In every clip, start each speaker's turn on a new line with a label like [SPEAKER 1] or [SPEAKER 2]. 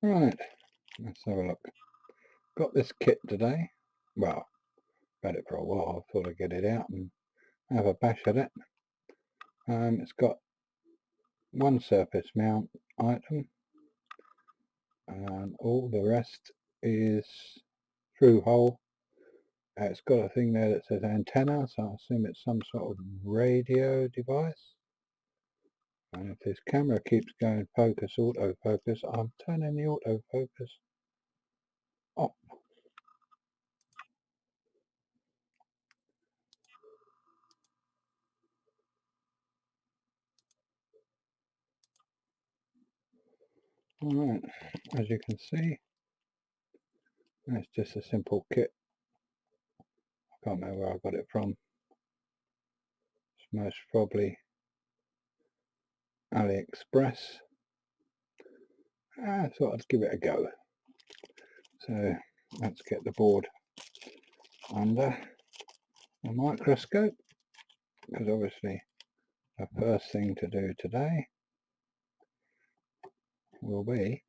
[SPEAKER 1] Right, let's have a look. Got this kit today. Well, had it for a while. I thought I'd get it out and have a bash at it. It's got one surface mount item, and all the rest is through hole. It's got a thing there that says antenna, so I assume it's some sort of radio device. And if this camera keeps going focus, autofocus, I'm turning the autofocus off. Alright, as you can see, it's just a simple kit. I can't remember where I got it from. It's most probably AliExpress. I thought I'd give it a go. So let's get the board under a microscope, because obviously the first thing to do today will be,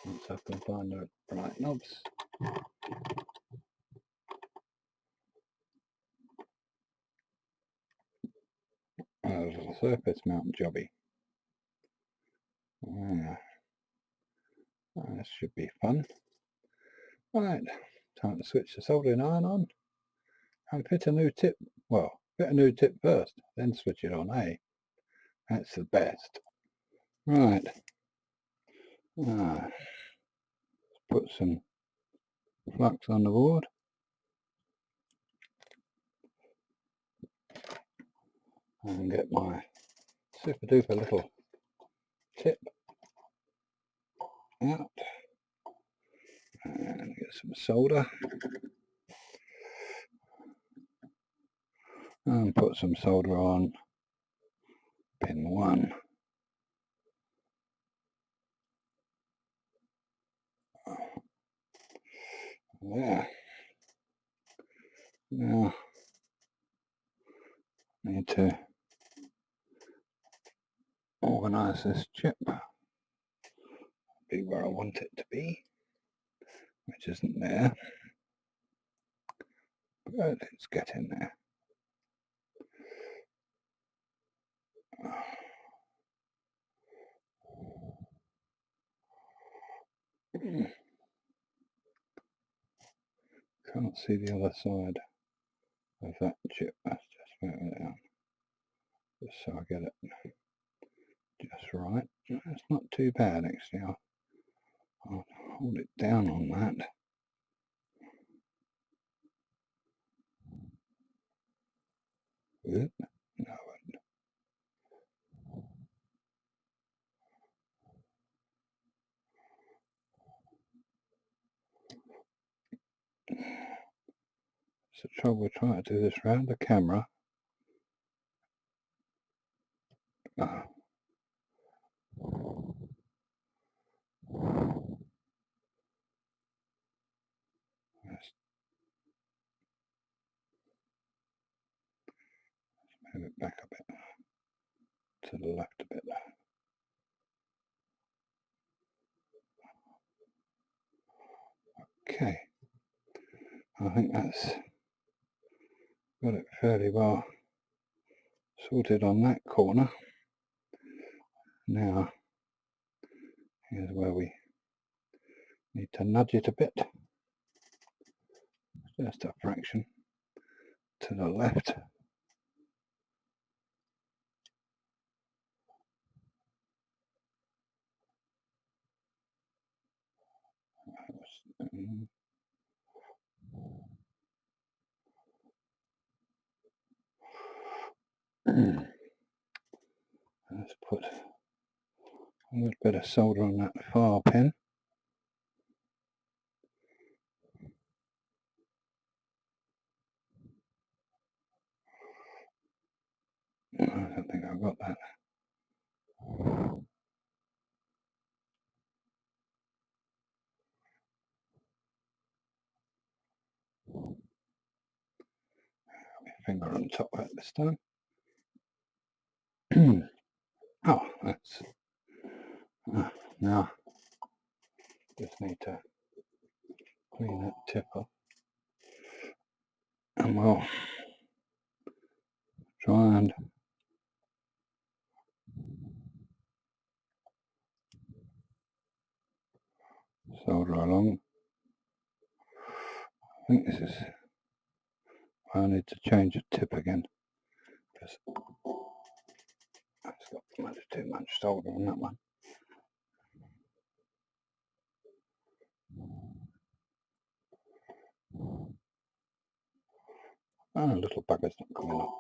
[SPEAKER 1] once I can find the right knobs, a little surface mount jobby. This should be fun. Right, time to switch the soldering iron on and fit a new tip. Well, fit a new tip first, then switch it on, eh? That's the best. Right. Put some flux on the board. And get my super duper little tip out. And get some solder. And put some solder on pin 1. There. Now, need to organise this chip. Be where I want it to be, which isn't there. But it's getting there. Can't see the other side of that chip. Let's just move it down, just so I get it just right. It's not too bad actually. I'll hold it down on that. Oop, no. It's the trouble with trying to do this round the camera. Let's move it back a bit, to the left a bit. Okay, I think that's got it fairly well sorted on that corner. Now, here's where we need to nudge it a bit, just a fraction to the left. Let's put a little bit of solder on that far pin. I don't think I've got that. My finger on top of it this time. Oh, that's now Just need to clean that tip off, and we'll try and solder along. I think this is, I need to change the tip again because it's got too much solder on that one. Oh, little bugger's not coming up.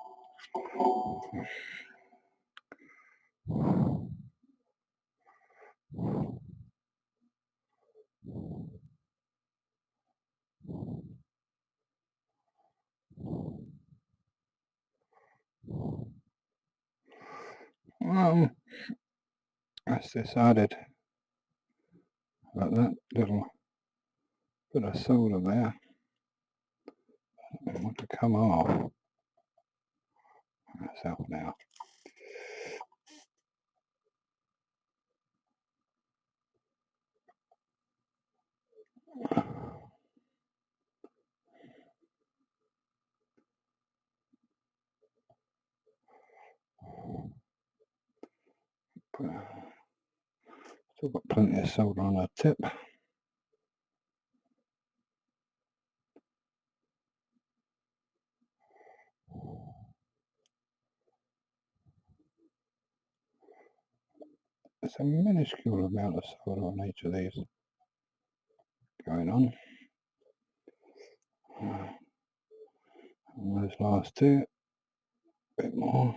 [SPEAKER 1] That's decided that that little bit of solder there I want to come off. That's out now. Still got plenty of solder on our tip. There's a minuscule amount of solder on each of these going on. And those last two, a bit more.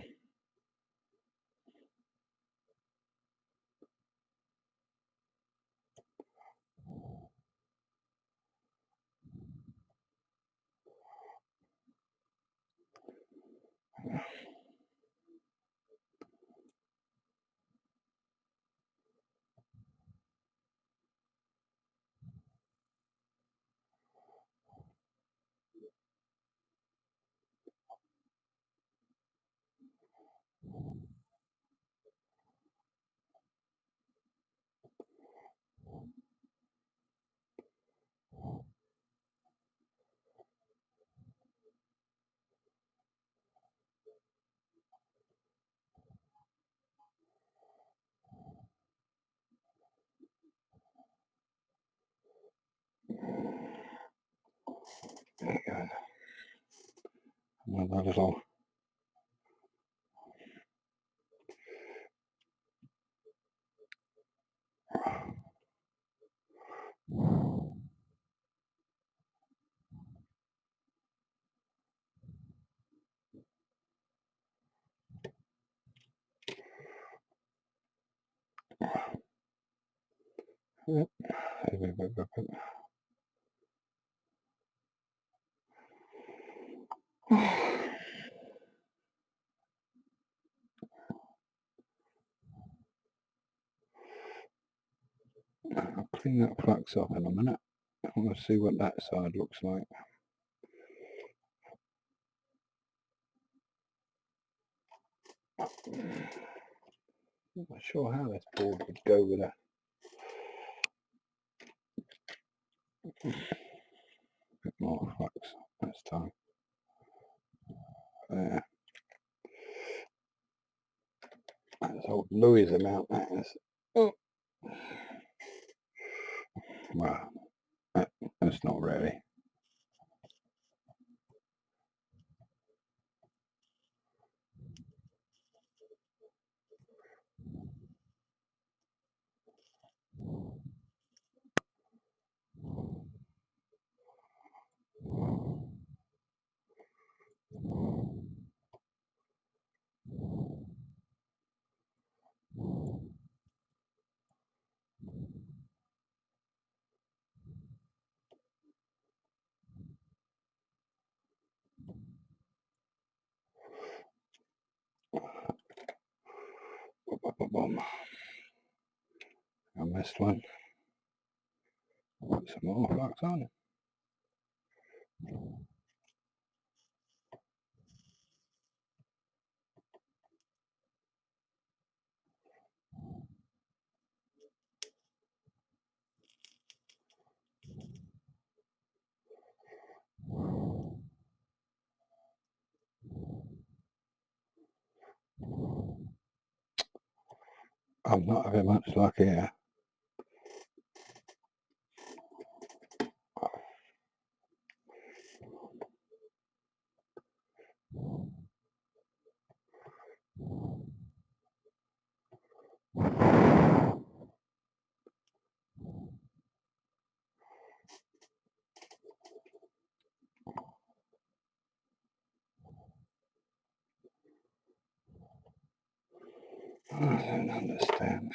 [SPEAKER 1] There you go. Another little I'll clean that flux off in a minute. I want to see what that side looks like. I'm not sure how this board would go with a bit more flux this time. There. That's old Louis' amount, that is. Oh. Well, that's not really. I missed one. Put some more flux on. I'm not having much luck here. I don't understand.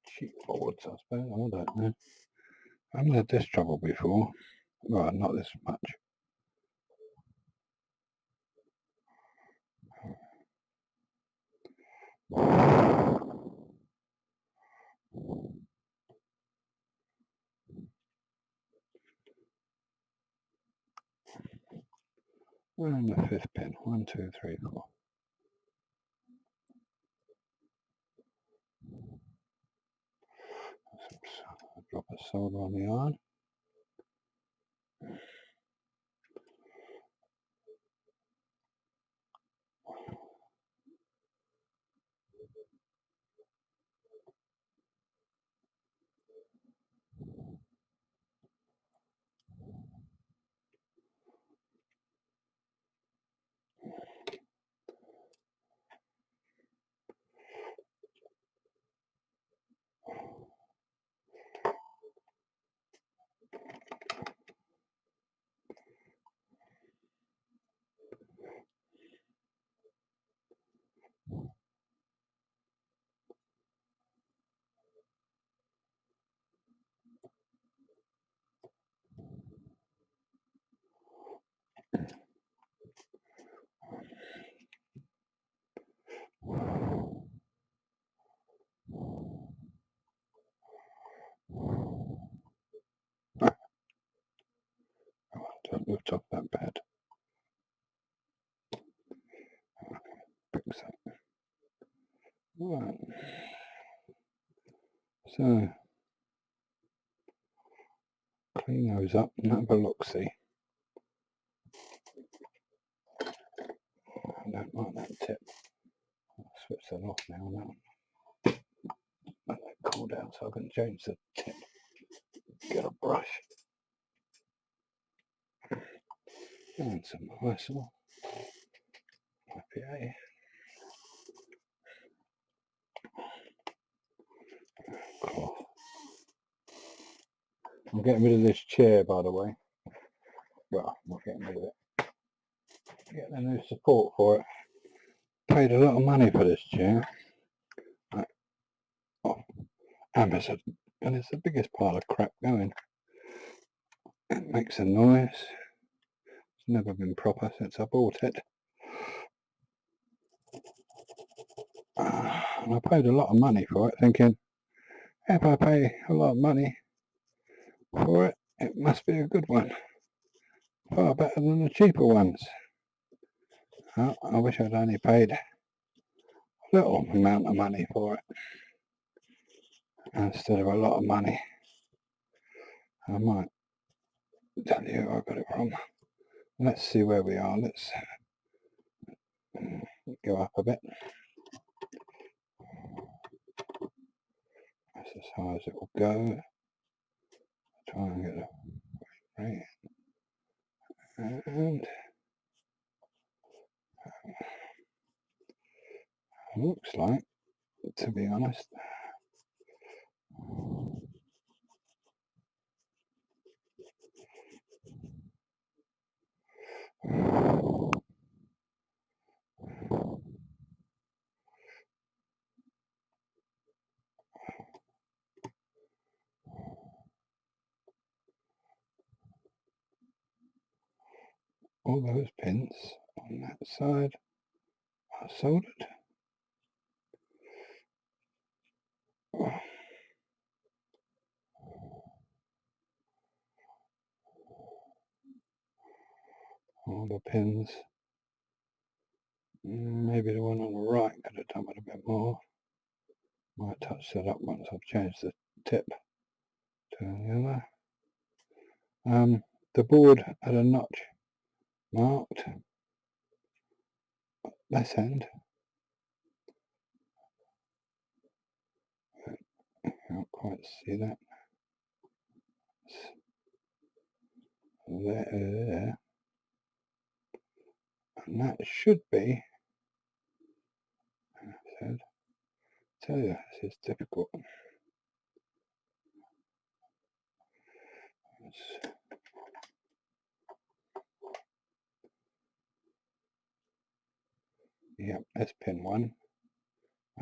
[SPEAKER 1] Cheap boards, I suppose. I don't know. I haven't had this trouble before. Well, not this much. We're on the 5th pin. 1, 2, 3, 4. I'll drop a solder on the iron. Don't lift off that bad. Fix that. Right. So, clean those up and have a look-see. I don't like that tip. I'll switch that off now. Let that cool down so I can change the tip. Get a brush. And some Lysol. IPA. Cloth. I'm getting rid of this chair, by the way. Well, I'm not getting rid of it. Getting a new support for it. Paid a lot of money for this chair. Off Amazon. And it's the biggest pile of crap going. It makes a noise. It's never been proper since I bought it. And I paid a lot of money for it, thinking, if I pay a lot of money for it, it must be a good one. Far better than the cheaper ones. Oh, I wish I'd only paid a little amount of money for it instead of a lot of money. I might tell you where I got it from. Let's see where we are. Let's go up a bit. That's as high as it will go. Try and get a right. And looks like, to be honest, all those pins on that side are soldered. All the pins. Maybe the one on the right could have done it a bit more. Might touch that up once I've changed the tip to the other. The board had a notch marked this end, quite see that. There. And that should be, I tell you, this is difficult. Yep, that's pin 1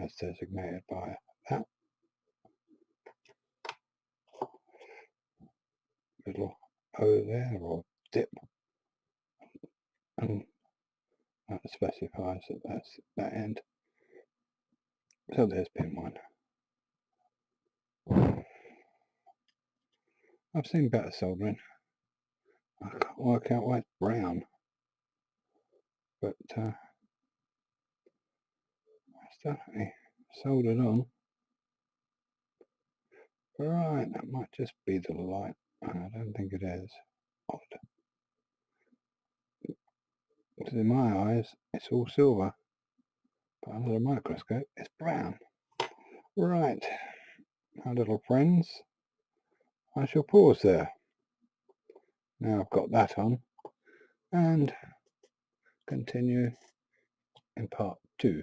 [SPEAKER 1] as designated by that little O there, or dip, and that specifies that that's that end. So there's pin 1. I've seen better soldering. I can't work out why it's brown, but it's definitely soldered on. Right, that might just be the light. I don't think it is. Odd. Because in my eyes, it's all silver, but under the microscope, it's brown. Right, my little friends, I shall pause there. Now I've got that on, and continue in part 2.